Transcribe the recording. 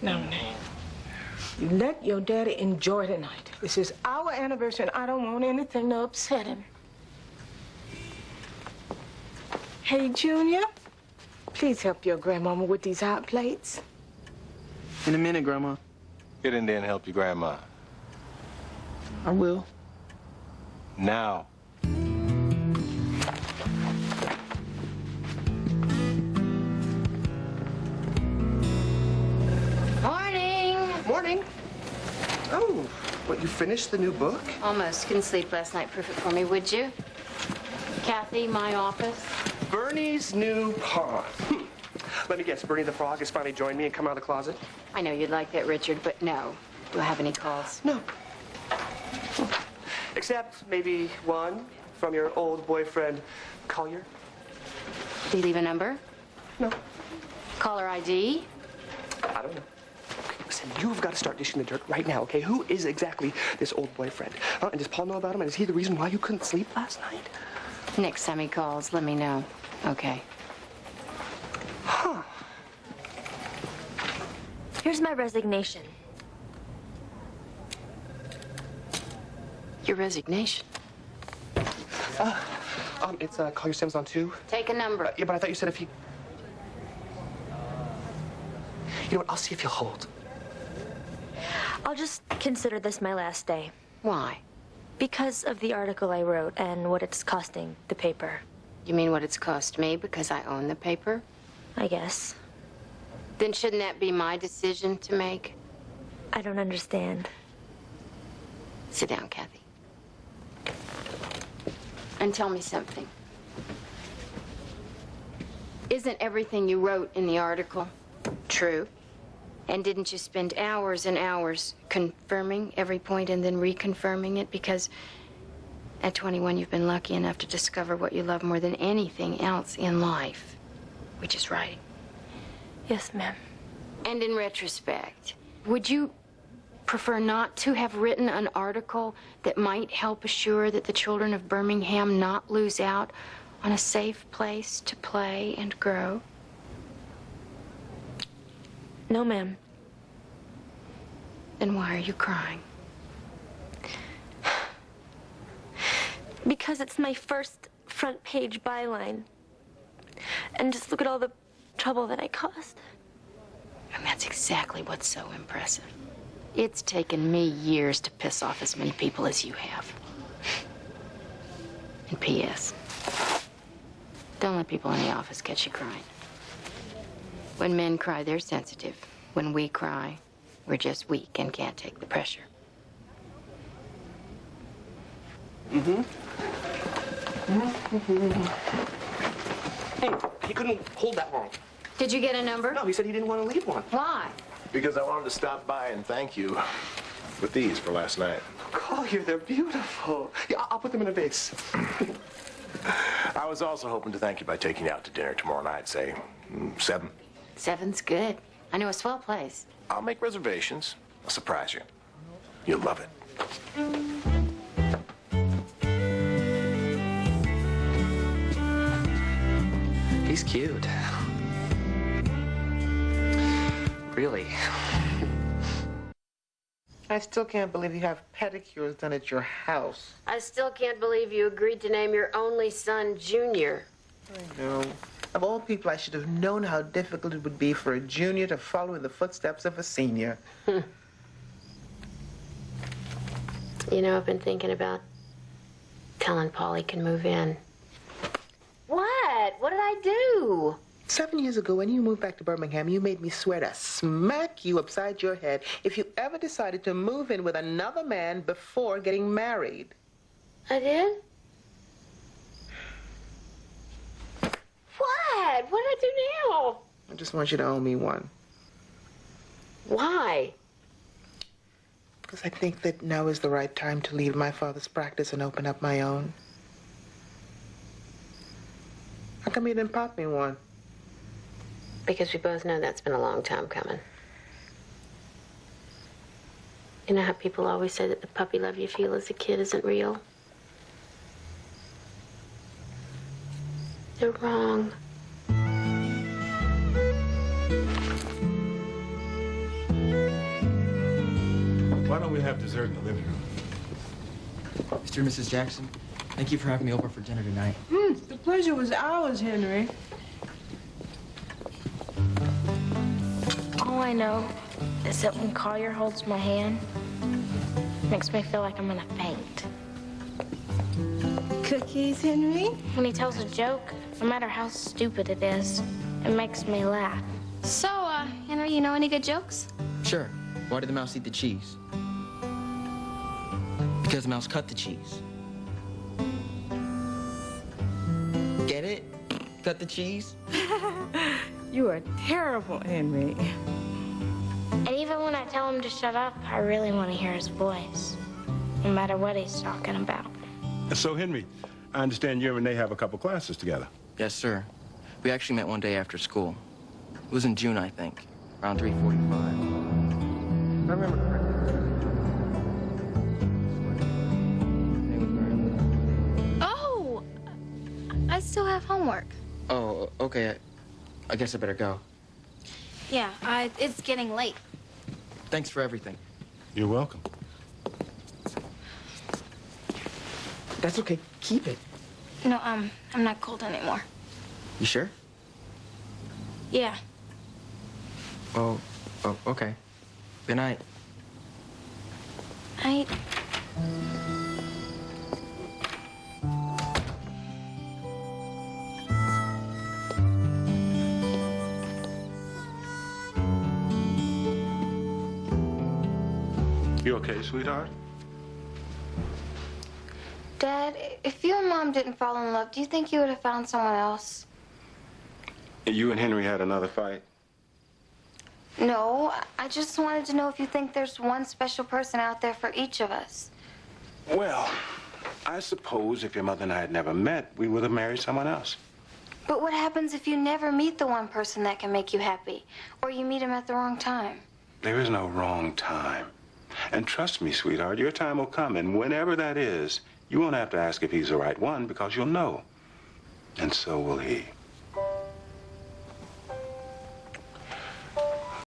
Now, Rene, you let your daddy enjoy tonight. This is our anniversary, and I don't want anything to upset him. Hey, Junior, please help your grandmama with these hot plates. In a minute, Grandma. Get in there and help your grandma. I will. Now. Morning. Oh, what, you finished the new book? Almost. Couldn't sleep last night. Proof it for me, would you? Kathy, my office. Bernie's new paw. Let me guess, Bernie the Frog has finally joined me and come out of the closet? I know you'd like that, Richard, but no. Do I have any calls? No. Except maybe one from your old boyfriend, Colliar. Did he leave a number? No. Caller ID? I don't know. Listen, you've got to start dishing the dirt right now, okay? Who is exactly this old boyfriend? And does Paul know about him? And is he the reason why you couldn't sleep last night? Next time he calls, let me know. Okay. Huh. Here's my resignation. Your resignation? It's Collier Sims on 2. Take a number. Yeah, but I thought you said if he... You know what? I'll see if he'll hold. I'll just consider this my last day. Why? Because of the article I wrote and what it's costing the paper. You mean what it's cost me because I own the paper? I guess. Then shouldn't that be my decision to make? I don't understand. Sit down, Kathy. And tell me something. Isn't everything you wrote in the article true? And didn't you spend hours and hours confirming every point and then reconfirming it? Because at 21, you've been lucky enough to discover what you love more than anything else in life, which is writing. Yes, ma'am. And in retrospect, would you prefer not to have written an article that might help assure that the children of Birmingham not lose out on a safe place to play and grow? No, ma'am. Then why are you crying? Because it's my first front page byline. And just look at all the trouble that I caused. And that's exactly what's so impressive. It's taken me years to piss off as many people as you have. And P.S. Don't let people in the office catch you crying. When men cry, they're sensitive. When we cry, we're just weak and can't take the pressure. Hey, he couldn't hold that long. Did you get a number? No, he said he didn't want to leave one. Why? Because I wanted to stop by and thank you with these for last night. Collier, they're beautiful. Yeah, I'll put them in a vase. I was also hoping to thank you by taking you out to dinner tomorrow night, say 7. 7's good. I know a swell place. I'll make reservations. I'll surprise you. You'll love it. He's cute. Really. I still can't believe you have pedicures done at your house. I still can't believe you agreed to name your only son Junior. I know. Of all people, I should have known how difficult it would be for a junior to follow in the footsteps of a senior. You know, I've been thinking about telling Paul he can move in. What? What did I do? 7 years ago, when you moved back to Birmingham, you made me swear to smack you upside your head if you ever decided to move in with another man before getting married. I did? What? What did I do now? I just want you to owe me one. Why? Because I think that now is the right time to leave my father's practice and open up my own. How come you didn't pop me one? Because we both know that's been a long time coming. You know how people always say that the puppy love you feel as a kid isn't real? They're wrong. Why don't we have dessert in the living room? Mr. and Mrs. Jackson, thank you for having me over for dinner tonight. The pleasure was ours, Henry. All I know is that when Colliar holds my hand, it makes me feel like I'm gonna faint. Cookies, Henry? When he tells a joke, no matter how stupid it is, it makes me laugh. So, Henry, you know any good jokes? Sure. Why did the mouse eat the cheese? Because the mouse cut the cheese. Get it? Cut the cheese? You are terrible, Henry. And even when I tell him to shut up, I really want to hear his voice, no matter what he's talking about. So, Henry, I understand you and Rene have a couple classes together. Yes, sir. We actually met one day after school. It was in June, I think, around 3:45. If I remember correctly. Oh! I still have homework. Oh, okay. I guess I better go. Yeah, it's getting late. Thanks for everything. You're welcome. That's okay. Keep it. No, I'm not cold anymore. You sure? Yeah. Oh, okay. Good night. I... You okay, sweetheart? Dad, if you and Mom didn't fall in love, do you think you would have found someone else? You and Henry had another fight? No, I just wanted to know if you think there's one special person out there for each of us. Well, I suppose if your mother and I had never met, we would have married someone else. But what happens if you never meet the one person that can make you happy? Or you meet him at the wrong time? There is no wrong time. And trust me, sweetheart, your time will come, and whenever that is, you won't have to ask if he's the right one because you'll know. And so will he.